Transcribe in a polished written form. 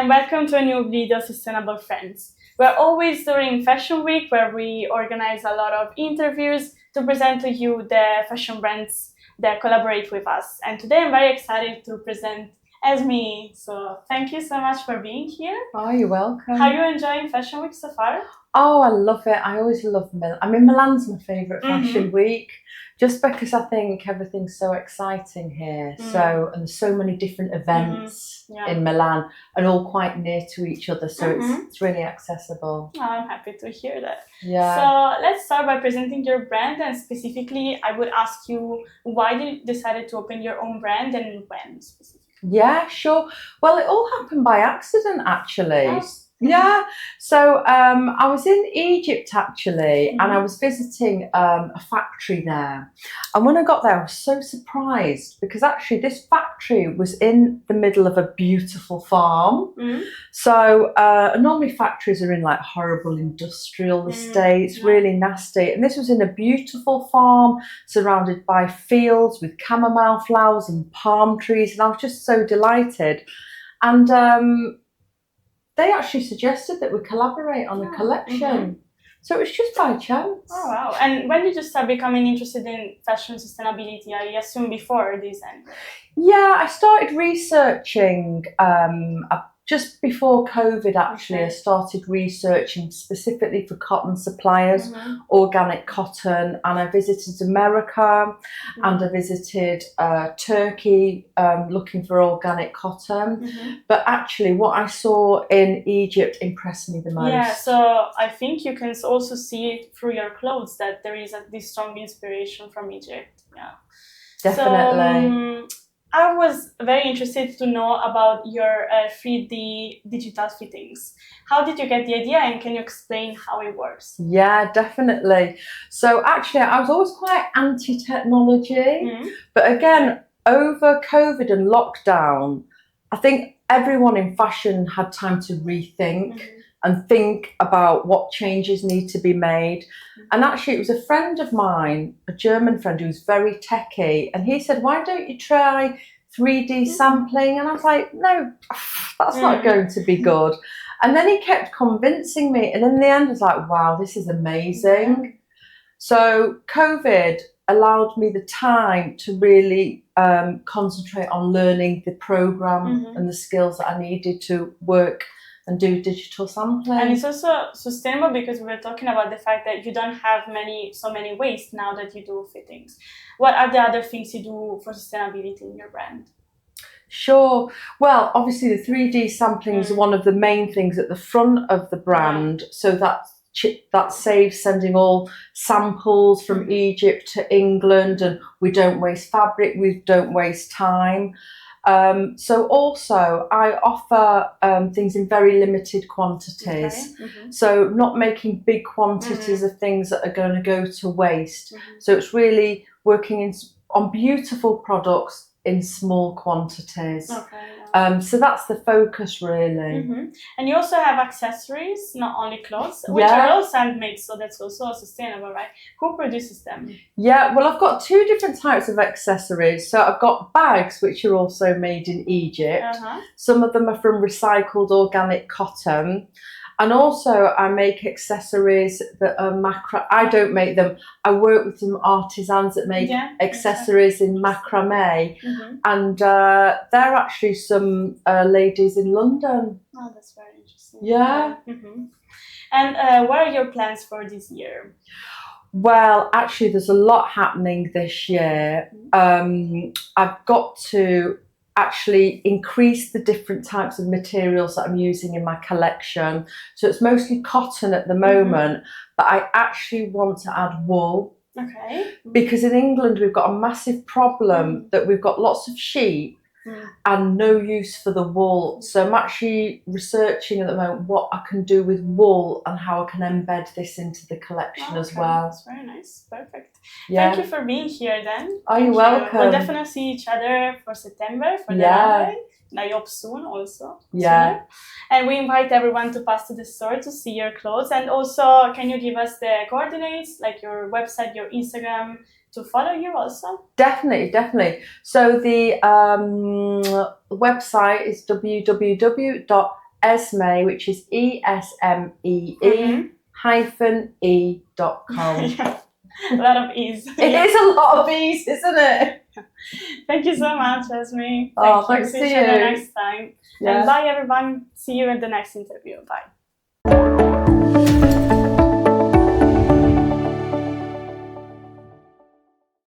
and welcome to a new video, Sustainable Friends. We're always during Fashion Week where we organize a lot of interviews to present to you the fashion brands that collaborate with us. And today I'm very excited to present Esmèe. So thank you so much for being here. Oh, you're welcome. How are you enjoying Fashion Week so far? Oh, I love it. I always love Milan. I mean, Milan's my favourite fashion week, just because I think everything's so exciting here. And there's so many different events in Milan, and all quite near to each other, so it's really accessible. Oh, I'm happy to hear that. Yeah. So let's start by presenting your brand, and specifically, I would ask you why you decided to open your own brand and when specifically. Yeah, sure. Well, it all happened by accident, actually. Oh. Yeah, so I was in Egypt actually, and I was visiting a factory there. And when I got there, I was so surprised because actually this factory was in the middle of a beautiful farm. So normally factories are in like horrible industrial estates, really nasty. And this was in a beautiful farm surrounded by fields with chamomile flowers and palm trees. And I was just so delighted. And they actually suggested that we collaborate on a collection. So it was just by chance. Oh, wow. And when did you start becoming interested in fashion sustainability? I assume before this end. Yeah, I started researching just before COVID, actually. I started researching specifically for cotton suppliers, organic cotton, and I visited America and I visited Turkey looking for organic cotton. But actually what I saw in Egypt impressed me the most. Yeah, so I think you can also see it through your clothes that there is this strong inspiration from Egypt. Yeah, definitely. So, I was very interested to know about your 3D digital fittings. How did you get the idea, and can you explain how it works? Yeah, definitely. So actually, I was always quite anti-technology, but again, over COVID and lockdown, I think everyone in fashion had time to rethink and think about what changes need to be made. And actually it was a friend of mine, a German friend who was very techie, and he said, why don't you try 3D sampling? And I was like, no, that's not going to be good. And then he kept convincing me, and in the end I was like, wow, this is amazing. So COVID allowed me the time to really concentrate on learning the program and the skills that I needed to work and do digital sampling. And it's also sustainable because we were talking about the fact that you don't have so many waste now that you do fittings. What are the other things you do for sustainability in your brand? Sure. Well, obviously the 3D sampling is one of the main things at the front of the brand. So that saves sending all samples from Egypt to England, and we don't waste fabric, we don't waste time. So also I offer things in very limited quantities. So not making big quantities of things that are going to go to waste. So it's really working on beautiful products in small quantities. So that's the focus really. And you also have accessories, not only clothes, which are also handmade, so that's also sustainable, right? Who produces them? Yeah, well, I've got two different types of accessories. So I've got bags, which are also made in Egypt. Some of them are from recycled organic cotton. And also I make accessories that are I don't make them. I work with some artisans that make accessories in macrame. And they're actually some ladies in London. Oh, that's very interesting. Yeah. And what are your plans for this year? Well, actually there's a lot happening this year. I've got to actually increase the different types of materials that I'm using in my collection. So it's mostly cotton at the moment, but I actually want to add wool. Because in England we've got a massive problem that we've got lots of sheep and no use for the wool. So I'm actually researching at the moment what I can do with wool and how I can embed this into the collection as well. That's very nice. Perfect. Thank you for being here then. Oh, you're welcome. We'll definitely see each other for September for the runway. And I hope soon also. Sooner. And we invite everyone to pass to the store to see your clothes. And also, can you give us the coordinates, like your website, your Instagram, to follow you also? Definitely. So the website is www Esmèe, which is ESMEE -E.com. Yeah. A lot of E's. It is a lot of E's, isn't it? Thank you so much, Esmèe. Oh, thanks to See you the you. next time. Yeah. And bye, everyone. See you in the next interview. Bye.